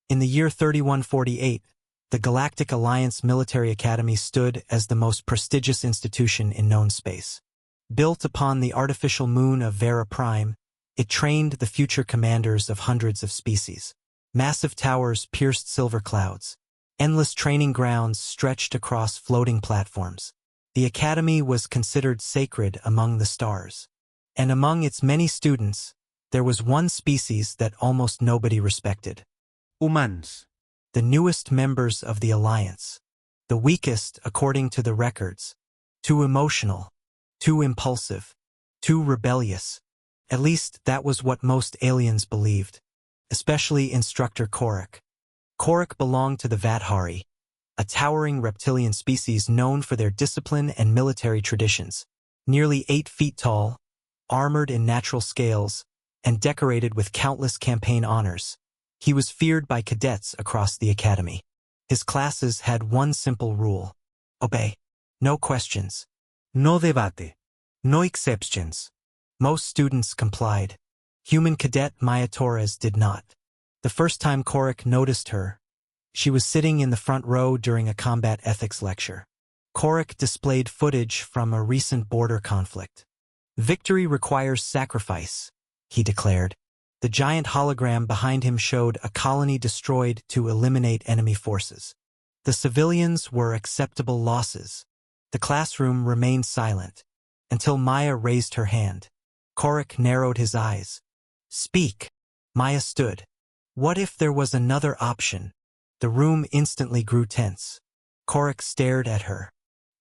In the year 3148, the Galactic Alliance Military Academy stood as the most prestigious institution in known space. Built upon the artificial moon of Vera Prime, it trained the future commanders of hundreds of species. Massive towers pierced silver clouds. Endless training grounds stretched across floating platforms. The academy was considered sacred among the stars. And among its many students, there was one species that almost nobody respected. Humans. The newest members of the Alliance. The weakest, according to the records. Too emotional. Too impulsive. Too rebellious. At least that was what most aliens believed. Especially Instructor Korik. Korik belonged to the Vathari, a towering reptilian species known for their discipline and military traditions. Nearly 8 feet tall, armored in natural scales, and decorated with countless campaign honors. He was feared by cadets across the academy. His classes had one simple rule: obey. No questions. No debate. No exceptions. Most students complied. Human cadet Maya Torres did not. The first time Korik noticed her, she was sitting in the front row during a combat ethics lecture. Korik displayed footage from a recent border conflict. "Victory requires sacrifice," he declared. The giant hologram behind him showed a colony destroyed to eliminate enemy forces. The civilians were acceptable losses. The classroom remained silent until Maya raised her hand. Korik narrowed his eyes. "Speak." Maya stood. What if there was another option? The room instantly grew tense. Korik stared at her.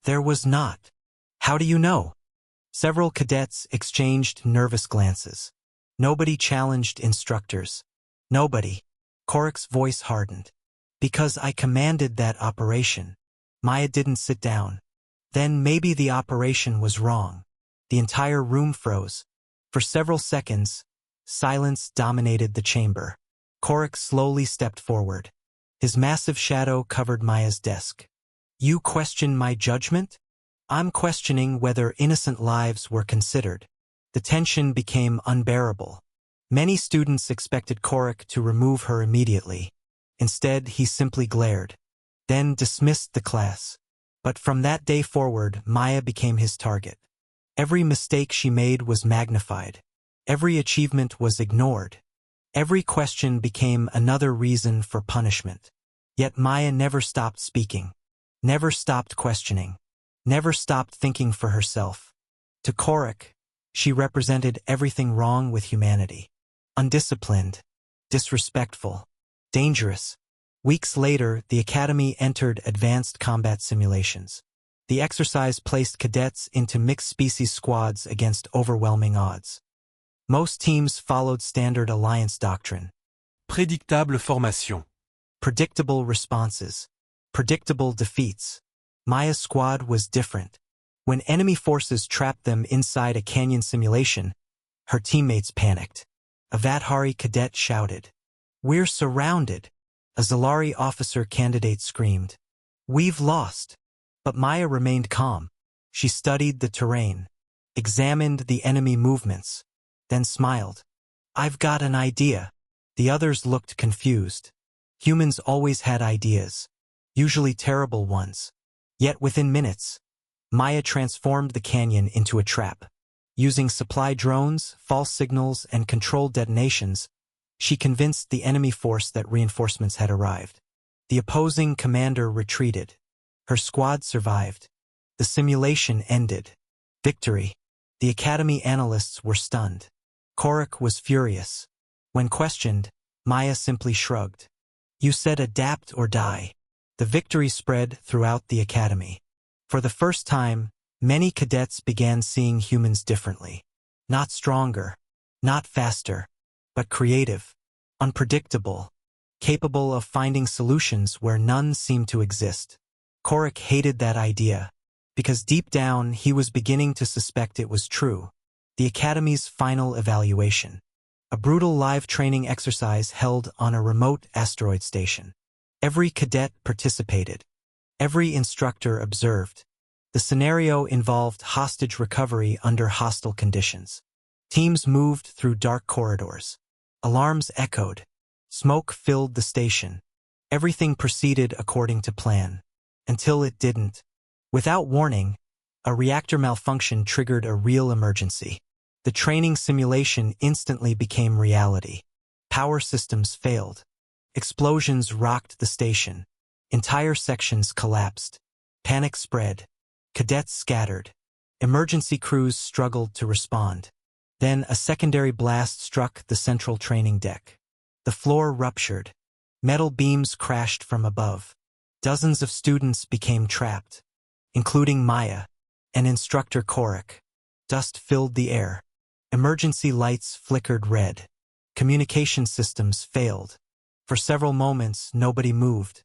There was not. How do you know? Several cadets exchanged nervous glances. Nobody challenged instructors. Nobody. Korik's voice hardened. Because I commanded that operation. Maya didn't sit down. Then maybe the operation was wrong. The entire room froze. For several seconds, silence dominated the chamber. Korik slowly stepped forward. His massive shadow covered Maya's desk. You question my judgment? I'm questioning whether innocent lives were considered. The tension became unbearable. Many students expected Korik to remove her immediately. Instead, he simply glared, then dismissed the class. But from that day forward, Maya became his target. Every mistake she made was magnified. Every achievement was ignored. Every question became another reason for punishment. Yet Maya never stopped speaking, never stopped questioning, never stopped thinking for herself. To Korik, she represented everything wrong with humanity. Undisciplined, disrespectful, dangerous. Weeks later, the academy entered advanced combat simulations. The exercise placed cadets into mixed-species squads against overwhelming odds. Most teams followed standard alliance doctrine. Prédictable formation. Predictable responses. Predictable defeats. Maya's squad was different. When enemy forces trapped them inside a canyon simulation, her teammates panicked. A Vathari cadet shouted, "We're surrounded!" A Zalari officer candidate screamed, "We've lost!" But Maya remained calm. She studied the terrain, examined the enemy movements, then smiled. "I've got an idea." The others looked confused. Humans always had ideas, usually terrible ones. Yet within minutes, Maya transformed the canyon into a trap. Using supply drones, false signals, and controlled detonations, she convinced the enemy force that reinforcements had arrived. The opposing commander retreated. Her squad survived. The simulation ended. Victory. The academy analysts were stunned. Korik was furious. When questioned, Maya simply shrugged. "You said adapt or die." The victory spread throughout the academy. For the first time, many cadets began seeing humans differently. Not stronger, not faster, but creative, unpredictable, capable of finding solutions where none seemed to exist. Korik hated that idea, because deep down he was beginning to suspect it was true. The academy's final evaluation. A brutal live training exercise held on a remote asteroid station. Every cadet participated. Every instructor observed. The scenario involved hostage recovery under hostile conditions. Teams moved through dark corridors. Alarms echoed. Smoke filled the station. Everything proceeded according to plan. Until it didn't. Without warning, a reactor malfunction triggered a real emergency. The training simulation instantly became reality. Power systems failed. Explosions rocked the station. Entire sections collapsed. Panic spread. Cadets scattered. Emergency crews struggled to respond. Then a secondary blast struck the central training deck. The floor ruptured. Metal beams crashed from above. Dozens of students became trapped, including Maya and Instructor Korik. Dust filled the air. Emergency lights flickered red. Communication systems failed. For several moments, nobody moved.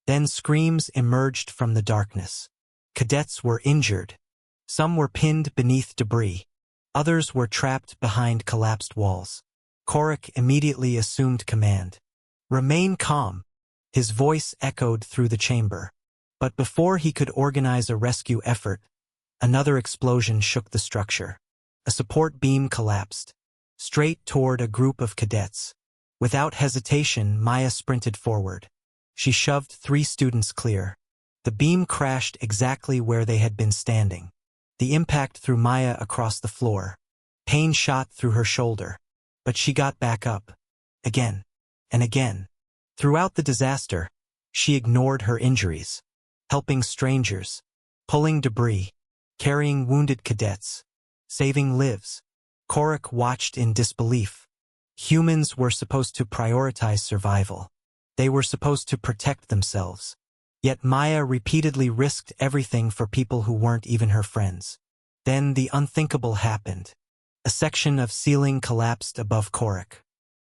Then screams emerged from the darkness. Cadets were injured. Some were pinned beneath debris. Others were trapped behind collapsed walls. Korik immediately assumed command. "Remain calm." His voice echoed through the chamber. But before he could organize a rescue effort, another explosion shook the structure. A support beam collapsed, straight toward a group of cadets. Without hesitation, Maya sprinted forward. She shoved 3 students clear. The beam crashed exactly where they had been standing. The impact threw Maya across the floor. Pain shot through her shoulder. But she got back up. Again. And again. Throughout the disaster, she ignored her injuries. Helping strangers. Pulling debris. Carrying wounded cadets. Saving lives. Korik watched in disbelief. Humans were supposed to prioritize survival. They were supposed to protect themselves. Yet Maya repeatedly risked everything for people who weren't even her friends. Then the unthinkable happened. A section of ceiling collapsed above Korik.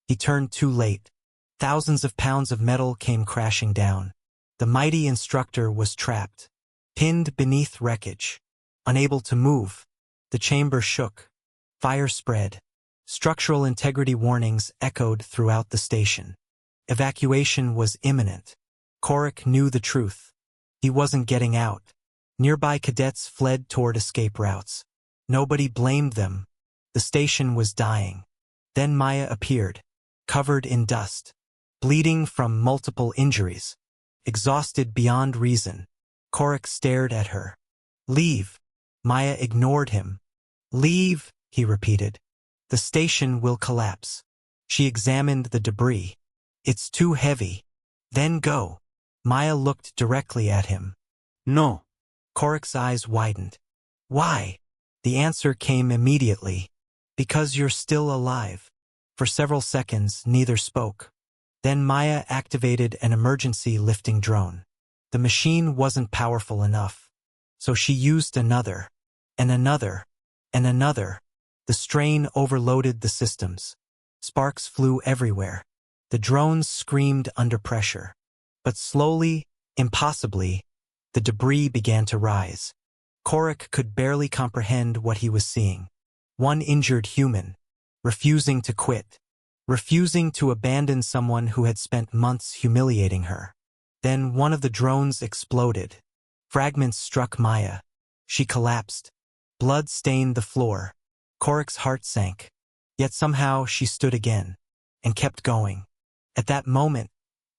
He turned too late. Thousands of pounds of metal came crashing down. The mighty Instructor was trapped, pinned beneath wreckage. Unable to move, the chamber shook. Fire spread. Structural integrity warnings echoed throughout the station. Evacuation was imminent. Korik knew the truth. He wasn't getting out. Nearby cadets fled toward escape routes. Nobody blamed them. The station was dying. Then Maya appeared, covered in dust, bleeding from multiple injuries. Exhausted beyond reason, Korik stared at her. "Leave." Maya ignored him. "Leave," he repeated. "The station will collapse." She examined the debris. "It's too heavy." "Then go." Maya looked directly at him. No. Korik's eyes widened. "Why?" The answer came immediately. "Because you're still alive." For several seconds, neither spoke. Then Maya activated an emergency lifting drone. The machine wasn't powerful enough. So she used another, and another, and another. The strain overloaded the systems. Sparks flew everywhere. The drones screamed under pressure. But slowly, impossibly, the debris began to rise. Korik could barely comprehend what he was seeing. One injured human, refusing to quit, refusing to abandon someone who had spent months humiliating her. Then one of the drones exploded. Fragments struck Maya. She collapsed. Blood stained the floor. Korik's heart sank. Yet somehow she stood again, and kept going. At that moment,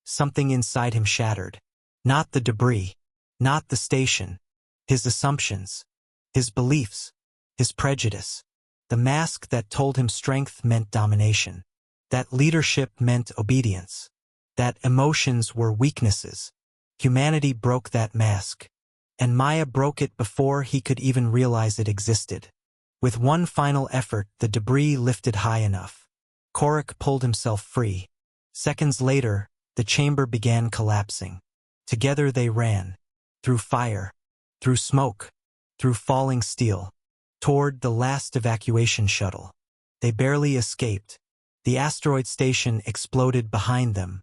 something inside him shattered. Not the debris, not the station. His assumptions, his beliefs, his prejudice. The mask that told him strength meant domination. That leadership meant obedience. That emotions were weaknesses. Humanity broke that mask. And Maya broke it before he could even realize it existed. With one final effort, the debris lifted high enough. Korik pulled himself free. Seconds later, the chamber began collapsing. Together they ran. Through fire. Through smoke. Through falling steel. Toward the last evacuation shuttle. They barely escaped. The asteroid station exploded behind them.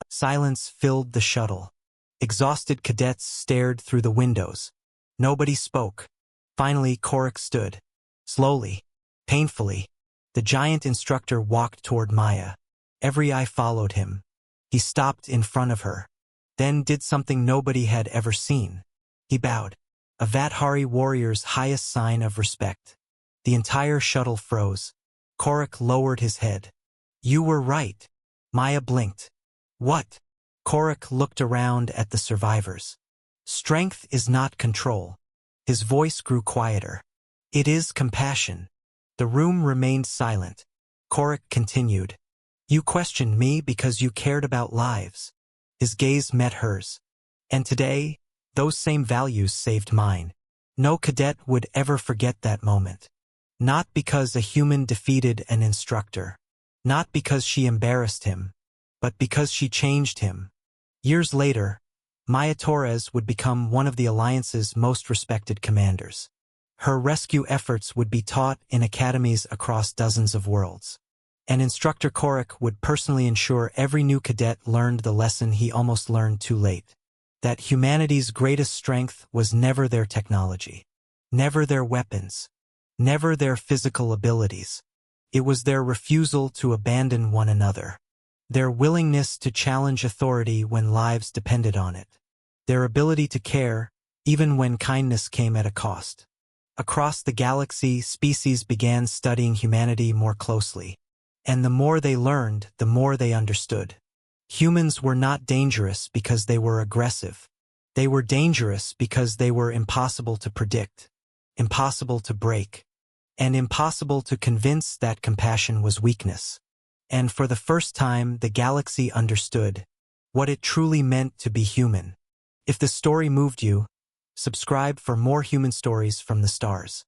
Silence filled the shuttle. Exhausted cadets stared through the windows. Nobody spoke. Finally, Korik stood. Slowly, painfully, the giant Instructor walked toward Maya. Every eye followed him. He stopped in front of her. Then did something nobody had ever seen. He bowed. A Vathari warrior's highest sign of respect. The entire shuttle froze. Korik lowered his head. "You were right." Maya blinked. What? Korik looked around at the survivors. Strength is not control. His voice grew quieter. It is compassion. The room remained silent. Korik continued. You questioned me because you cared about lives. His gaze met hers. And today, those same values saved mine. No cadet would ever forget that moment. Not because a human defeated an instructor. Not because she embarrassed him. But because she changed him. Years later, Maya Torres would become one of the Alliance's most respected commanders. Her rescue efforts would be taught in academies across dozens of worlds. And Instructor Korik would personally ensure every new cadet learned the lesson he almost learned too late. That humanity's greatest strength was never their technology. Never their weapons. Never their physical abilities. It was their refusal to abandon one another. Their willingness to challenge authority when lives depended on it. Their ability to care, even when kindness came at a cost. Across the galaxy, species began studying humanity more closely. And the more they learned, the more they understood. Humans were not dangerous because they were aggressive. They were dangerous because they were impossible to predict, impossible to break, and impossible to convince that compassion was weakness. And for the first time, the galaxy understood what it truly meant to be human. If the story moved you, subscribe for more human stories from the stars.